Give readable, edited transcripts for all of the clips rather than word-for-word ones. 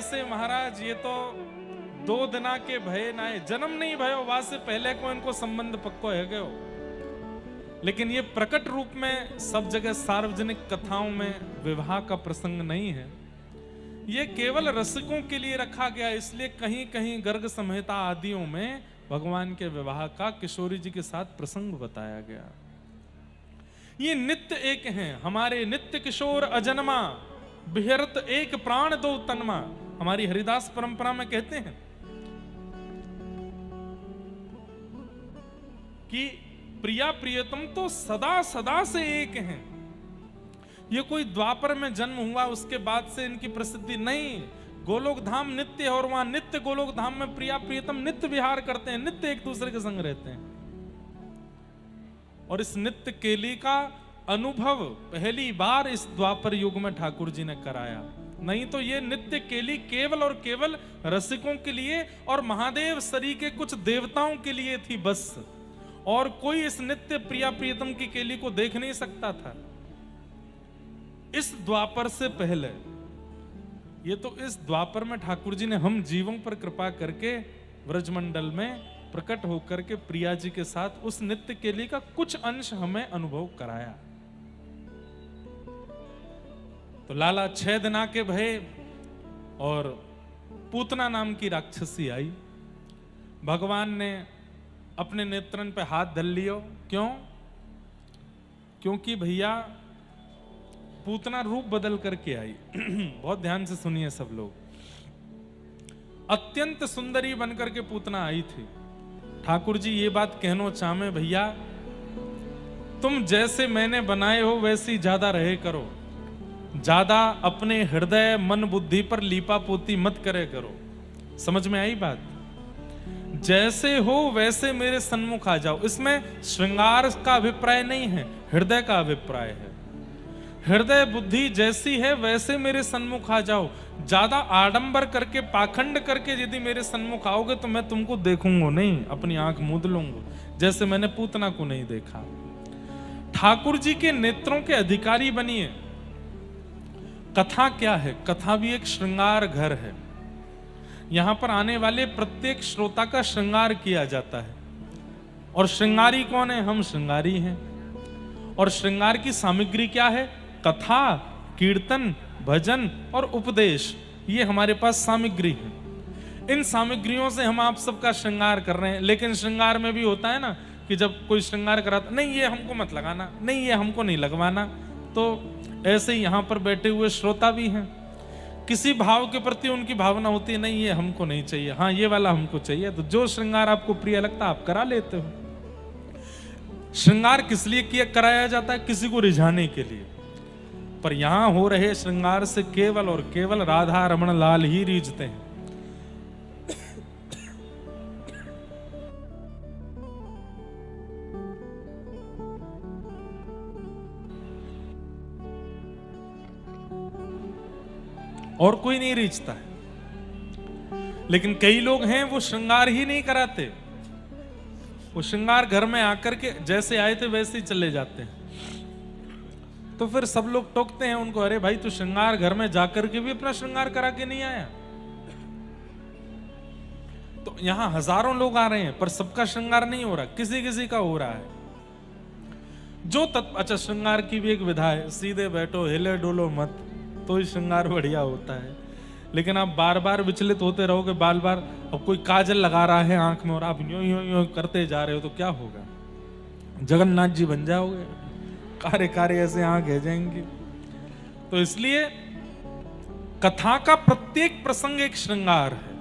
से महाराज ये तो 2 दिना के भय नाए, जन्म नहीं भयो वासे पहले को इनको संबंध पक्को है गयो। लेकिन ये प्रकट रूप में सब जगह सार्वजनिक कथाओं में विवाह का प्रसंग नहीं है, ये केवल रसिकों के लिए रखा गया। इसलिए कहीं कहीं गर्ग संहिता आदियों में भगवान के विवाह का किशोरी जी के साथ प्रसंग बताया गया। ये नित्य एक हैं, हमारे नित्य किशोर अजन्मा, बिहरत एक प्राण दो तन्मा। हमारी हरिदास परंपरा में कहते हैं कि प्रिया प्रियतम तो सदा सदा से एक हैं। ये कोई द्वापर में जन्म हुआ उसके बाद से इनकी प्रसिद्धि नहीं। गोलोक धाम नित्य है और वहां नित्य गोलोक धाम में प्रिया प्रियतम नित्य विहार करते हैं, नित्य एक दूसरे के संग रहते हैं। और इस नित्य केली का अनुभव पहली बार इस द्वापर युग में ठाकुर जी ने कराया। नहीं तो ये नित्य केली केवल और केवल रसिकों के लिए और महादेव सरी के कुछ देवताओं के लिए थी बस। और कोई इस नित्य प्रिया प्रियतम की केली को देख नहीं सकता था। इस द्वापर से पहले, ये तो इस द्वापर में ठाकुर जी ने हम जीवों पर कृपा करके व्रजमंडल में प्रकट होकर के प्रिया जी के साथ उस नित्य केली का कुछ अंश हमें अनुभव कराया। तो लाला 6 दिना के भय और पूतना नाम की राक्षसी आई। भगवान ने अपने नेत्रन पे हाथ धर लियो। क्यों? क्योंकि भैया पूतना रूप बदल करके आई। बहुत ध्यान से सुनिए सब लोग। अत्यंत सुंदरी बनकर के पूतना आई थी। ठाकुर जी ये बात कहना चाहे, भैया तुम जैसे मैंने बनाए हो वैसी ज्यादा रहे करो, ज्यादा अपने हृदय मन बुद्धि पर लीपा पोती मत करे करो। समझ में आई बात? जैसे हो वैसे मेरे सन्मुख आ जाओ। इसमें श्रृंगार का अभिप्राय नहीं है, हृदय का अभिप्राय है। हृदय बुद्धि जैसी है वैसे मेरे सन्मुख आ जाओ। ज्यादा आडंबर करके पाखंड करके यदि मेरे सन्मुख आओगे तो मैं तुमको देखूंगा नहीं, अपनी आंख मूंद लूंगा, जैसे मैंने पूतना को नहीं देखा। ठाकुर जी के नेत्रों के अधिकारी बनिए। कथा क्या है? कथा भी एक श्रृंगार घर है। यहां पर आने वाले प्रत्येक श्रोता का श्रृंगार किया जाता है। और श्रृंगारी कौन है? हम श्रृंगारी हैं। और श्रृंगार की सामग्री क्या है? कथा, कीर्तन, भजन और उपदेश, ये हमारे पास सामग्री है। इन सामग्रियों से हम आप सबका श्रृंगार कर रहे हैं। लेकिन श्रृंगार में भी होता है ना कि जब कोई श्रृंगार कराता, नहीं ये हमको मत लगाना, नहीं ये हमको नहीं लगवाना। तो ऐसे ही यहां पर बैठे हुए श्रोता भी हैं, किसी भाव के प्रति उनकी भावना होती है, नहीं ये हमको नहीं चाहिए, हाँ ये वाला हमको चाहिए। तो जो श्रृंगार आपको प्रिय लगता आप करा लेते हो। श्रृंगार किस लिए किया कराया जाता है? किसी को रिझाने के लिए। पर यहां हो रहे श्रृंगार से केवल और केवल राधा रमण लाल ही रीझते हैं। और कोई नहीं रीझता है। लेकिन कई लोग हैं वो श्रृंगार ही नहीं कराते। वो श्रृंगार घर में आकर के जैसे आए थे वैसे ही चले जाते हैं। तो फिर सब लोग टोकते हैं उनको, अरे भाई तू श्रृंगार घर में जाकर के भी अपना श्रृंगार करा के नहीं आया। तो यहां हजारों लोग आ रहे हैं पर सबका श्रृंगार नहीं हो रहा, किसी किसी का हो रहा है। जो अच्छा, श्रृंगार की भी एक विधा है, सीधे बैठो हिले डोलो मत, तो ही श्रृंगार बढ़िया होता है। लेकिन आप बार बार विचलित होते रहोगे, बार बार अब कोई काजल लगा रहा है आंख में और आप यूं यूं यूं करते जा रहे हो तो क्या होगा? जगन्नाथ जी बन जाओगे, कारे कारे ऐसे आंख है जाएंगे। तो इसलिए कथा का प्रत्येक प्रसंग एक श्रृंगार है।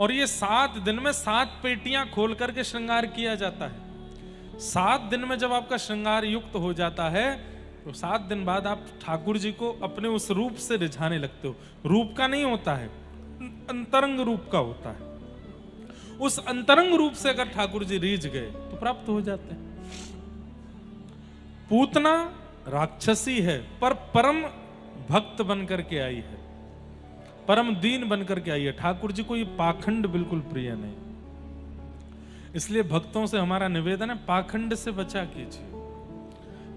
और ये 7 दिन में 7 पेटियां खोल करके श्रृंगार किया जाता है। 7 दिन में जब आपका श्रृंगार युक्त हो जाता है तो 7 दिन बाद आप ठाकुर जी को अपने उस रूप से रिझाने लगते हो। रूप का नहीं होता है, अंतरंग रूप का होता है। उस अंतरंग रूप से अगर ठाकुर जी रीझ गए तो प्राप्त हो जाते हैं। पूतना राक्षसी है पर परम भक्त बनकर के आई है, परम दीन बनकर के आई है। ठाकुर जी को ये पाखंड बिल्कुल प्रिय नहीं। इसलिए भक्तों से हमारा निवेदन है, पाखंड से बचा कीजिए।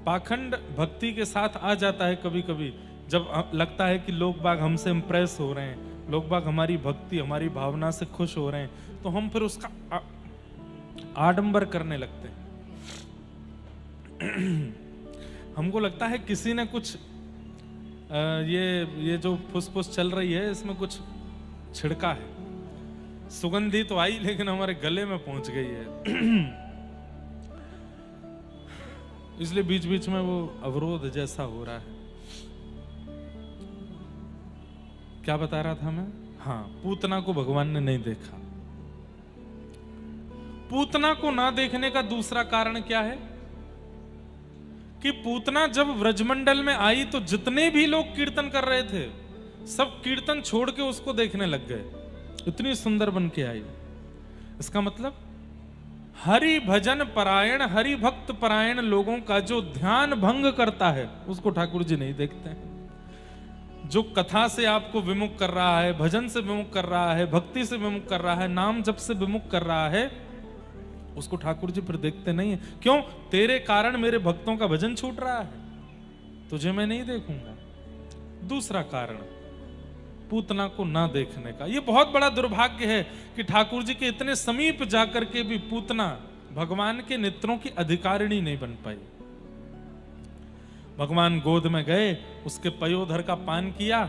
पाखंड भक्ति के साथ आ जाता है कभी कभी जब लगता है कि लोग बाग हमसे इम्प्रेस हो रहे हैं, लोग बाग हमारी भक्ति हमारी भावना से खुश हो रहे हैं, तो हम फिर उसका आडंबर करने लगते हैं। हमको लगता है किसी ने कुछ ये जो फुसफुस चल रही है इसमें कुछ छिड़का है, सुगंधी तो आई लेकिन हमारे गले में पहुंच गई है। इसलिए बीच बीच में वो अवरोध जैसा हो रहा है। क्या बता रहा था मैं? हाँ, पूतना को भगवान ने नहीं देखा। पूतना को ना देखने का दूसरा कारण क्या है कि पूतना जब व्रजमंडल में आई तो जितने भी लोग कीर्तन कर रहे थे सब कीर्तन छोड़ के उसको देखने लग गए, इतनी सुंदर बन के आई। इसका मतलब हरि भजन परायण हरि भक्त परायण लोगों का जो ध्यान भंग करता है उसको ठाकुर जी नहीं देखते हैं। जो कथा से आपको विमुख कर रहा है, भजन से विमुख कर रहा है, भक्ति से विमुख कर रहा है, नाम जप से विमुख कर रहा है, उसको ठाकुर जी फिर देखते नहीं है। क्यों? तेरे कारण मेरे भक्तों का भजन छूट रहा है, तुझे मैं नहीं देखूंगा। दूसरा कारण पूतना को ना देखने का। यह बहुत बड़ा दुर्भाग्य है कि ठाकुर जी के इतने समीप जाकर के भी पूतना भगवान के नेत्रों की अधिकारिणी नहीं बन पाई। भगवान गोद में गए, उसके पयोधर का पान किया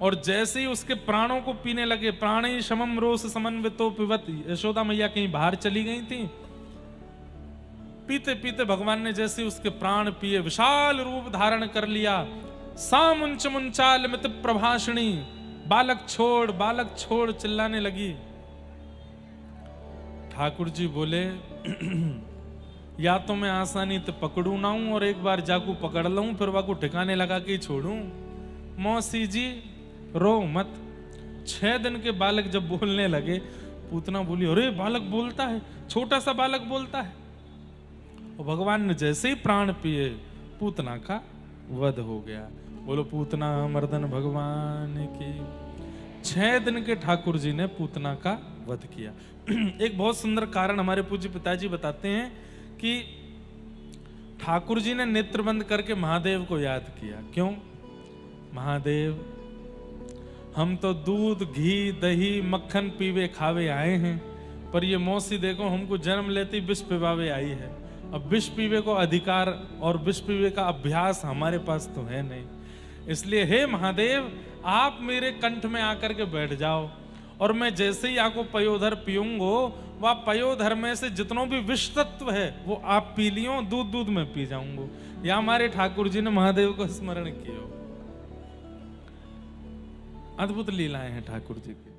और जैसे ही उसके प्राणों को पीने लगे, प्राणी शमम रोष समन्वितो पिबति, यशोदा मैया कहीं बाहर चली गई थी, पीते पीते भगवान ने जैसे उसके प्राण पिए, विशाल रूप धारण कर लिया। सामुंच मुंचाल मित प्रभाषणी, बालक छोड़ चिल्लाने लगी। ठाकुर जी बोले या तो मैं आसानी तो पकड़ू ना हूं और एक बार जाकू पकड़ लूं फिर वाकू ठिकाने लगा के छोड़ू। मौसी जी रो मत। 6 दिन के बालक जब बोलने लगे, पूतना बोली अरे बालक बोलता है, छोटा सा बालक बोलता है। और भगवान ने जैसे ही प्राण पिए पूतना का वध हो गया। बोलो पूतना मर्दन भगवान की। 6 दिन के ठाकुर जी ने पूतना का वध किया। एक बहुत सुंदर कारण हमारे पूज्य पिताजी बताते हैं कि ठाकुर जी ने नेत्र बंद करके महादेव को याद किया। क्यों? महादेव हम तो दूध घी दही मक्खन पीवे खावे आए हैं, पर ये मौसी देखो हमको जन्म लेती विष पिवावे आई है। अब विष पीवे को अधिकार और विष पीवे का अभ्यास हमारे पास तो है नहीं, इसलिए हे महादेव आप मेरे कंठ में आकर के बैठ जाओ और मैं जैसे ही आपको पयोधर पीऊंगो, वह पयोधर में से जितनों भी विष तत्व है वो आप पी लियो, दूध दूध में पी जाऊंगो। या हमारे ठाकुर जी ने महादेव को स्मरण किया। अद्भुत लीलाएं हैं ठाकुर जी की।